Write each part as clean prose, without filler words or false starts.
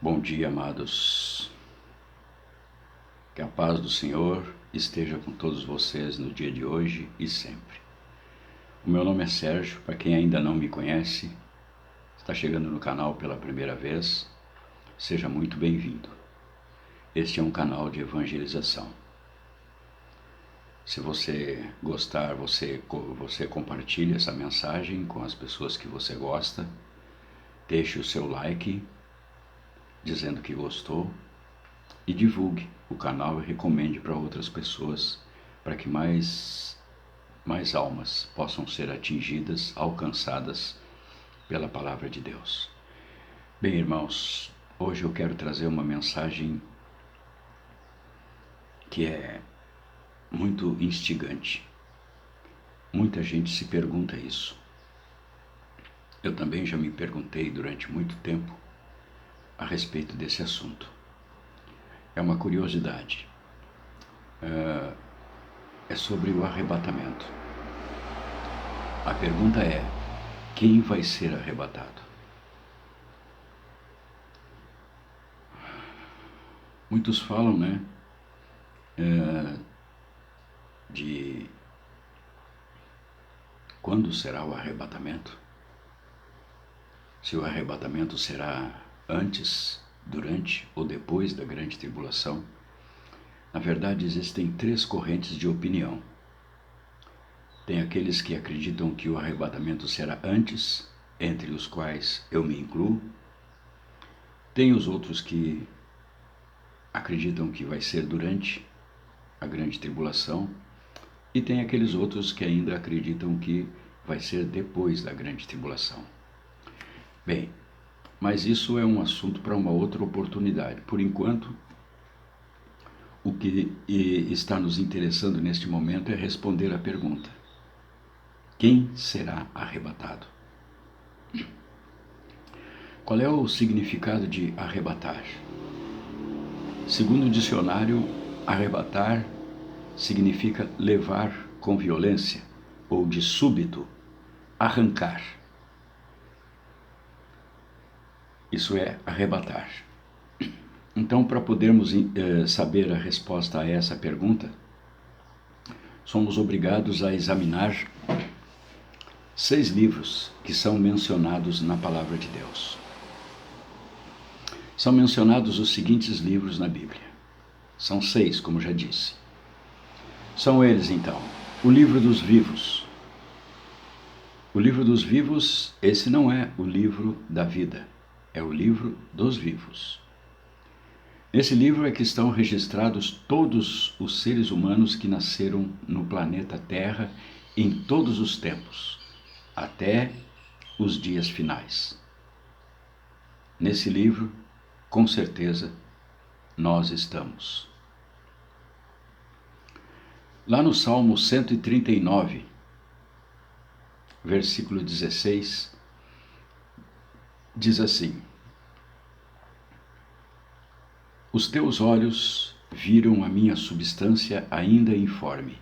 Bom dia, amados. Que a paz do Senhor esteja com todos vocês no dia de hoje e sempre. O meu nome é Sérgio, para quem ainda não me conhece, está chegando no canal pela primeira vez, seja muito bem-vindo. Este é um canal de evangelização. Se você gostar, você compartilha essa mensagem com as pessoas que você gosta, deixe o seu like, dizendo que gostou, e divulgue o canal e recomende para outras pessoas, para que mais almas possam ser atingidas, alcançadas pela palavra de Deus. Bem, irmãos, hoje eu quero trazer uma mensagem que é muito instigante. Muita gente se pergunta isso. Eu também já me perguntei durante muito tempo a respeito desse assunto. É uma curiosidade. É sobre o arrebatamento. A pergunta é: quem vai ser arrebatado? Muitos falam, de quando será o arrebatamento? Se o arrebatamento será antes, durante ou depois da grande tribulação? Na verdade, existem três correntes de opinião. Tem aqueles que acreditam que o arrebatamento será antes, entre os quais eu me incluo. Tem os outros que acreditam que vai ser durante a grande tribulação. E tem aqueles outros que ainda acreditam que vai ser depois da grande tribulação. Bem, mas isso é um assunto para uma outra oportunidade. Por enquanto, o que está nos interessando neste momento é responder à pergunta: quem será arrebatado? Qual é o significado de arrebatar? Segundo o dicionário, arrebatar significa levar com violência ou de súbito, arrancar. Isso é arrebatar. Então, para podermos saber a resposta a essa pergunta, somos obrigados a examinar 6 livros que são mencionados na Palavra de Deus. São mencionados os seguintes livros na Bíblia. São 6, como já disse. São eles, então: o livro dos vivos. O livro dos vivos, esse não é o livro da vida, é o livro dos vivos. Nesse livro é que estão registrados todos os seres humanos que nasceram no planeta Terra em todos os tempos, até os dias finais. Nesse livro, com certeza, nós estamos. Lá no Salmo 139, versículo 16, diz assim: os teus olhos viram a minha substância ainda informe,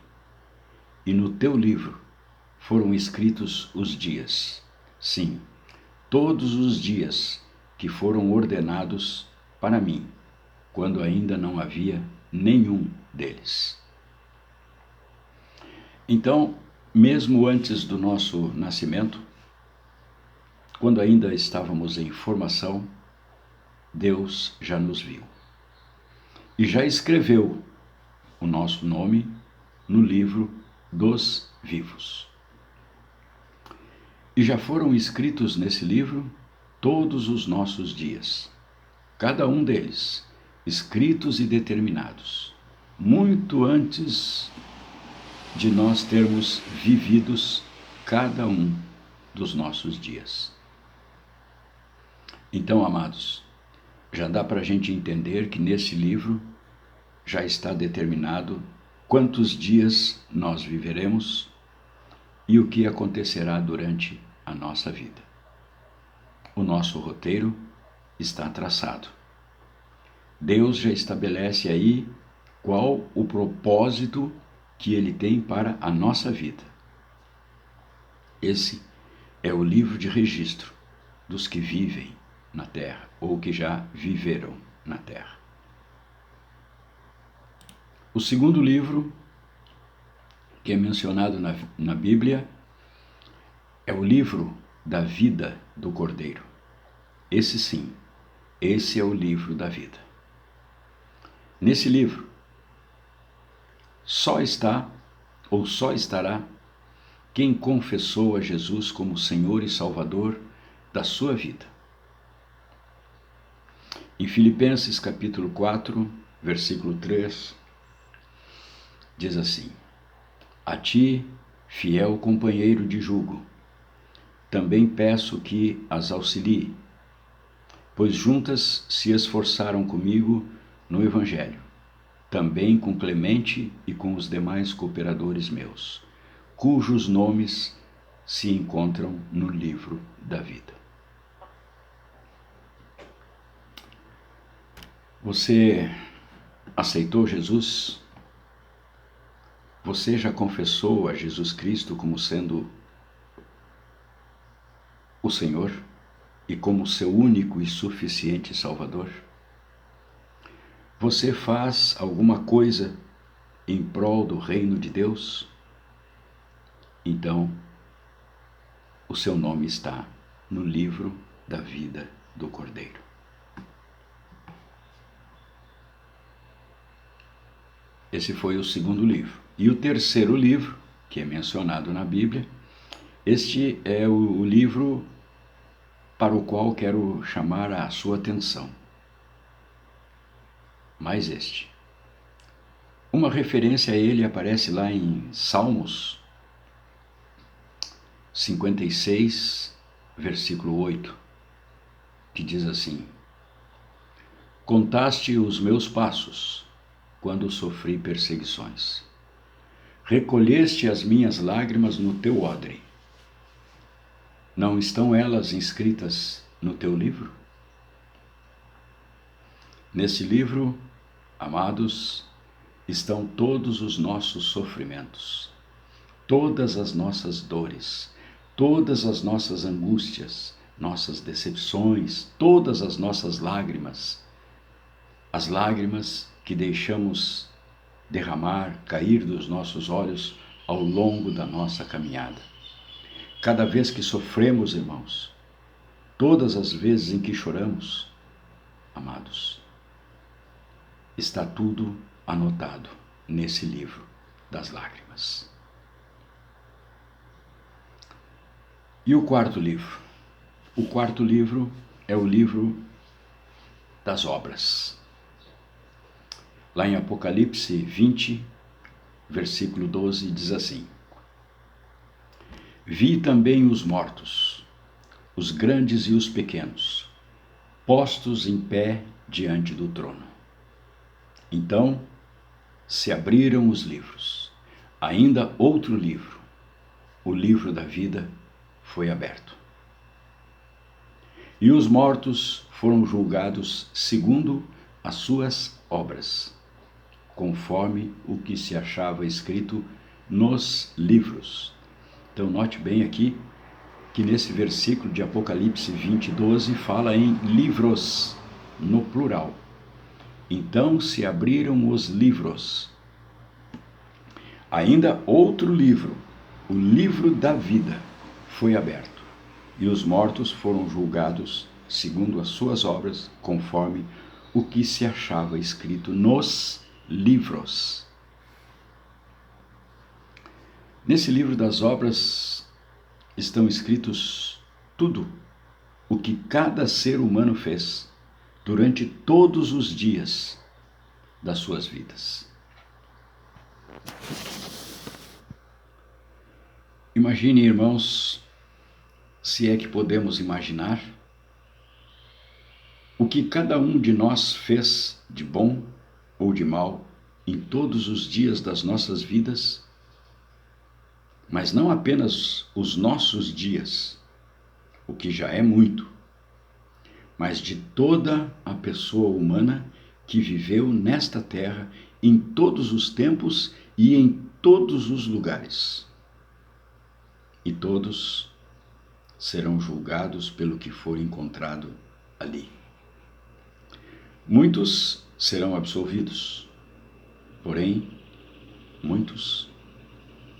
e no teu livro foram escritos os dias, sim, todos os dias que foram ordenados para mim, quando ainda não havia nenhum deles. Então, mesmo antes do nosso nascimento, quando ainda estávamos em formação, Deus já nos viu. E já escreveu o nosso nome no livro dos vivos. E já foram escritos nesse livro todos os nossos dias, cada um deles, escritos e determinados, muito antes de nós termos vividos cada um dos nossos dias. Então, amados, já dá para a gente entender que nesse livro já está determinado quantos dias nós viveremos e o que acontecerá durante a nossa vida. O nosso roteiro está traçado. Deus já estabelece aí qual o propósito que Ele tem para a nossa vida. Esse é o livro de registro dos que vivem na Terra. ou que já viveram na terra. O segundo livro que é mencionado na Bíblia é o livro da vida do Cordeiro. Esse sim, esse é o livro da vida. Nesse livro, só está ou só estará quem confessou a Jesus como Senhor e Salvador da sua vida. Em Filipenses capítulo 4, versículo 3, diz assim: A ti, fiel companheiro de jugo, também peço que as auxilie, pois juntas se esforçaram comigo no Evangelho, também com Clemente e com os demais cooperadores meus, cujos nomes se encontram no livro da vida. Você aceitou Jesus? Você já confessou a Jesus Cristo como sendo o Senhor e como seu único e suficiente Salvador? Você faz alguma coisa em prol do reino de Deus? Então, o seu nome está no livro da vida do Cordeiro. Esse foi o segundo livro. E o terceiro livro, que é mencionado na Bíblia, este é o livro para o qual quero chamar a sua atenção. Mais este. Uma referência a ele aparece lá em Salmos 56, versículo 8, que diz assim: Contaste os meus passos quando sofri perseguições. Recolheste as minhas lágrimas no teu odre. Não estão elas inscritas no teu livro? Nesse livro, amados, estão todos os nossos sofrimentos, todas as nossas dores, todas as nossas angústias, nossas decepções, todas as nossas lágrimas, as lágrimas que deixamos derramar, cair dos nossos olhos ao longo da nossa caminhada. Cada vez que sofremos, irmãos, todas as vezes em que choramos, amados, está tudo anotado nesse livro das lágrimas. E o quarto livro? O quarto livro é o livro das obras. Lá em Apocalipse 20, versículo 12, diz assim: Vi também os mortos, os grandes e os pequenos, postos em pé diante do trono. Então se abriram os livros. Ainda outro livro, o livro da vida, foi aberto. E os mortos foram julgados segundo as suas obras, conforme o que se achava escrito nos livros. Então note bem aqui que nesse versículo de Apocalipse 20, 12 fala em livros, no plural. Então se abriram os livros. Ainda outro livro, o livro da vida, foi aberto, e os mortos foram julgados segundo as suas obras, conforme o que se achava escrito nos livros. Nesse livro das obras estão escritos tudo o que cada ser humano fez durante todos os dias das suas vidas. Imagine, irmãos, se é que podemos imaginar, o que cada um de nós fez de bom ou de mal em todos os dias das nossas vidas, mas não apenas os nossos dias, o que já é muito, mas de toda a pessoa humana que viveu nesta terra em todos os tempos e em todos os lugares. E todos serão julgados pelo que for encontrado ali. Muitos serão absolvidos, porém, muitos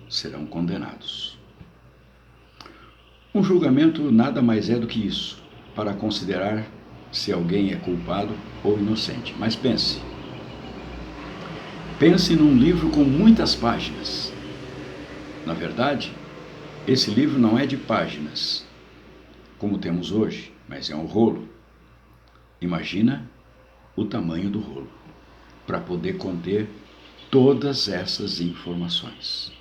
serão condenados. Um julgamento nada mais é do que isso, para considerar se alguém é culpado ou inocente. Mas pense num livro com muitas páginas. Na verdade, esse livro não é de páginas, como temos hoje, mas é um rolo. Imagina o tamanho do rolo, para poder conter todas essas informações.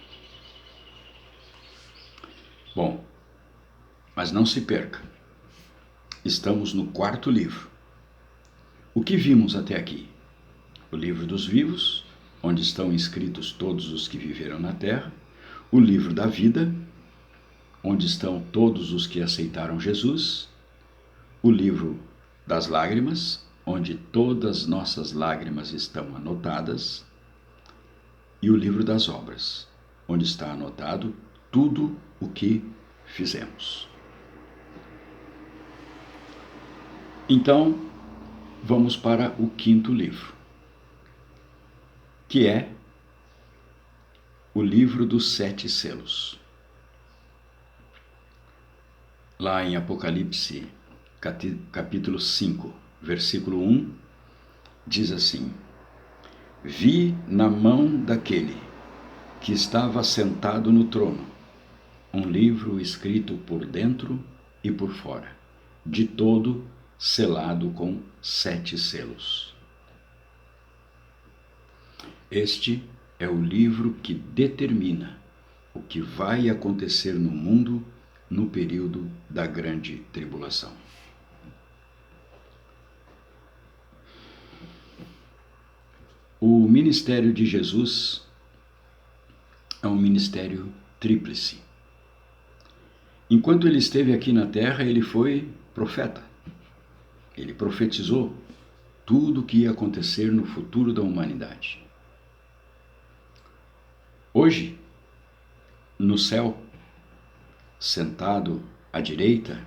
Bom, mas não se perca. Estamos no 4º livro. O que vimos até aqui? O livro dos vivos, onde estão inscritos todos os que viveram na terra. O livro da vida, onde estão todos os que aceitaram Jesus. O livro das lágrimas, onde todas nossas lágrimas estão anotadas. E o livro das obras, onde está anotado tudo o que fizemos. Então, vamos para o 5º livro, que é o livro dos 7 selos. Lá em Apocalipse, capítulo 5, versículo 1, diz assim: Vi na mão daquele que estava sentado no trono um livro escrito por dentro e por fora, de todo selado com 7 selos. Este é o livro que determina o que vai acontecer no mundo no período da grande tribulação. O ministério de Jesus é um ministério tríplice. Enquanto ele esteve aqui na terra, ele foi profeta. Ele profetizou tudo o que ia acontecer no futuro da humanidade. Hoje, no céu, sentado à direita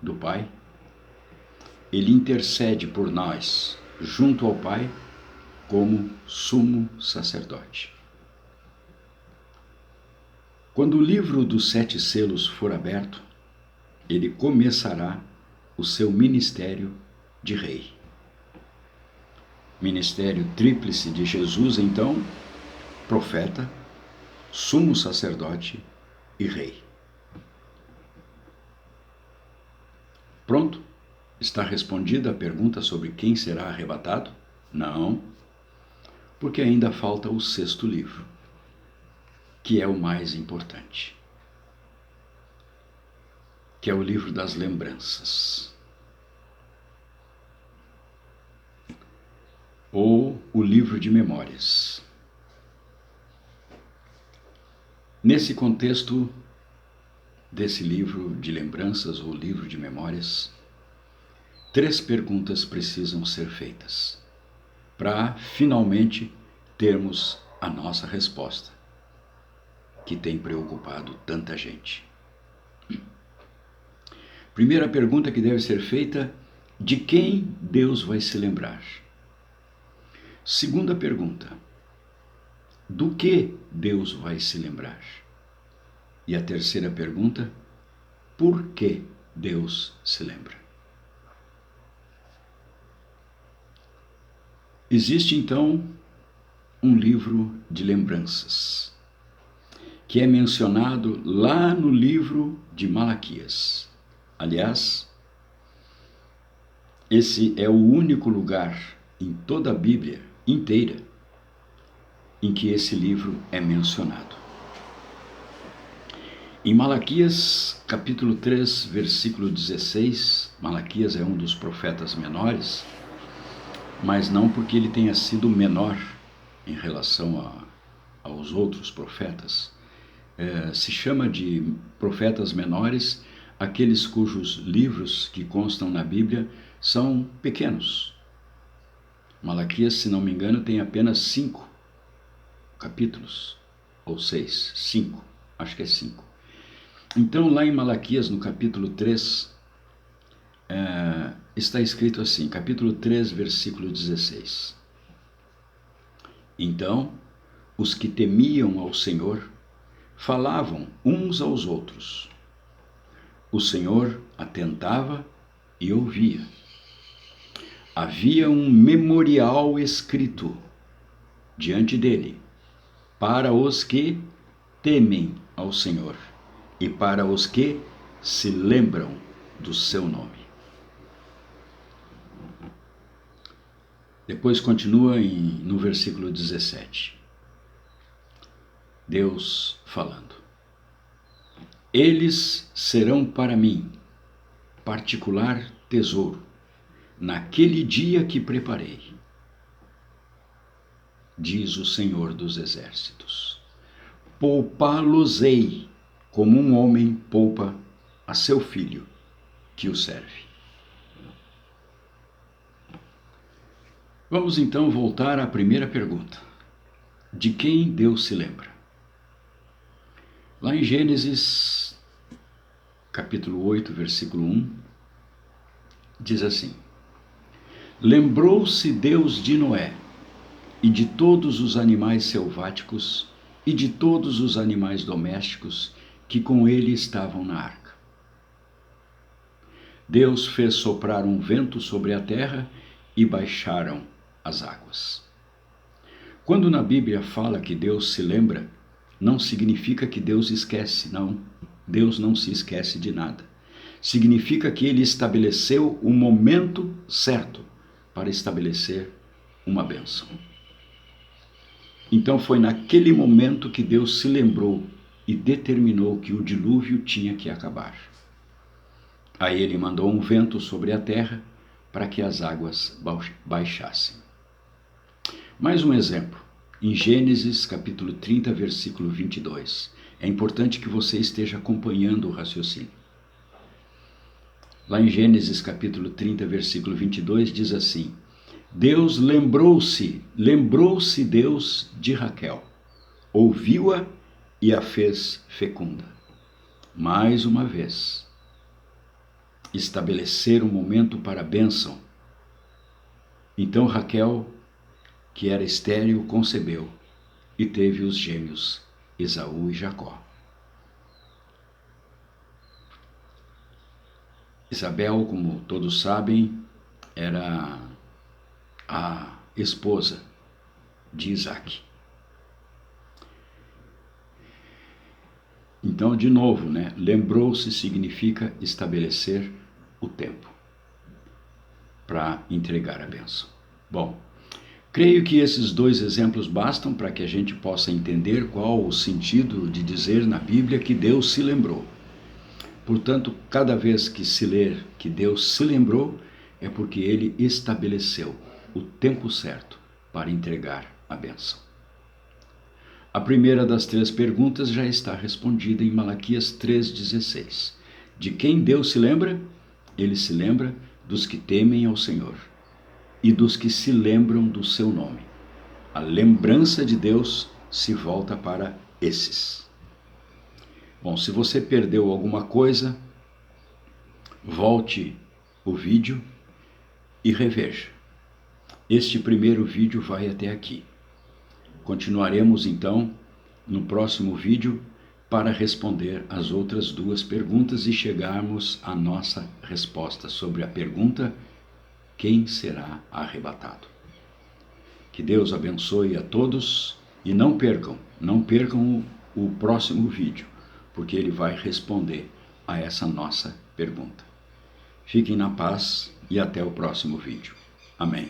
do Pai, ele intercede por nós junto ao Pai como sumo sacerdote. Quando o livro dos 7 selos for aberto, ele começará o seu ministério de rei. Ministério tríplice de Jesus, então, profeta, sumo sacerdote e rei. Pronto? Está respondida a pergunta sobre quem será arrebatado? Não, porque ainda falta o 6º livro, que é o mais importante, que é o livro das lembranças, ou o livro de memórias. Nesse contexto desse livro de lembranças ou livro de memórias, 3 perguntas precisam ser feitas para finalmente termos a nossa resposta, que tem preocupado tanta gente. Primeira pergunta que deve ser feita: de quem Deus vai se lembrar? Segunda pergunta: do que Deus vai se lembrar? E a terceira pergunta: por que Deus se lembra? Existe então um livro de lembranças, que é mencionado lá no livro de Malaquias. Aliás, esse é o único lugar em toda a Bíblia inteira em que esse livro é mencionado. Em Malaquias, capítulo 3, versículo 16, Malaquias é um dos profetas menores, mas não porque ele tenha sido menor em relação aos outros profetas. Se chama de profetas menores aqueles cujos livros que constam na Bíblia são pequenos. Malaquias, se não me engano, tem apenas 5 capítulos, ou 6, 5, acho que é 5. Então, lá em Malaquias, no capítulo 3, está escrito assim, capítulo 3, versículo 16. Então, os que temiam ao Senhor falavam uns aos outros. O Senhor atentava e ouvia. Havia um memorial escrito diante dele para os que temem ao Senhor e para os que se lembram do seu nome. Depois continua no versículo 17. Deus falando. Eles serão para mim particular tesouro, naquele dia que preparei, diz o Senhor dos Exércitos. Poupá-los-ei como um homem poupa a seu filho que o serve. Vamos então voltar à primeira pergunta. De quem Deus se lembra? Lá em Gênesis, capítulo 8, versículo 1, diz assim: Lembrou-se Deus de Noé e de todos os animais selváticos e de todos os animais domésticos que com ele estavam na arca. Deus fez soprar um vento sobre a terra e baixaram as águas. Quando na Bíblia fala que Deus se lembra, não significa que Deus esquece, não. Deus não se esquece de nada. Significa que ele estabeleceu o momento certo para estabelecer uma bênção. Então foi naquele momento que Deus se lembrou e determinou que o dilúvio tinha que acabar. Aí ele mandou um vento sobre a terra para que as águas baixassem. Mais um exemplo, em Gênesis capítulo 30, versículo 22. É importante que você esteja acompanhando o raciocínio. Lá em Gênesis capítulo 30, versículo 22, diz assim: Deus lembrou-se Deus de Raquel, ouviu-a e a fez fecunda. Mais uma vez, estabelecer um momento para a bênção. Então Raquel, que era estéril, concebeu e teve os gêmeos Esaú e Jacó. Isabel, como todos sabem, era a esposa de Isaac. Então, de novo, lembrou-se significa estabelecer o tempo para entregar a bênção. Bom, creio que esses dois exemplos bastam para que a gente possa entender qual o sentido de dizer na Bíblia que Deus se lembrou. Portanto, cada vez que se ler que Deus se lembrou, é porque ele estabeleceu o tempo certo para entregar a bênção. A primeira das três perguntas já está respondida em Malaquias 3,16. De quem Deus se lembra? Ele se lembra dos que temem ao Senhor e dos que se lembram do seu nome. A lembrança de Deus se volta para esses. Bom, se você perdeu alguma coisa, volte o vídeo e reveja. Este primeiro vídeo vai até aqui. Continuaremos então no próximo vídeo para responder as outras duas perguntas e chegarmos à nossa resposta sobre a pergunta: quem será arrebatado? Que Deus abençoe a todos e não percam o próximo vídeo, porque ele vai responder a essa nossa pergunta. Fiquem na paz e até o próximo vídeo. Amém.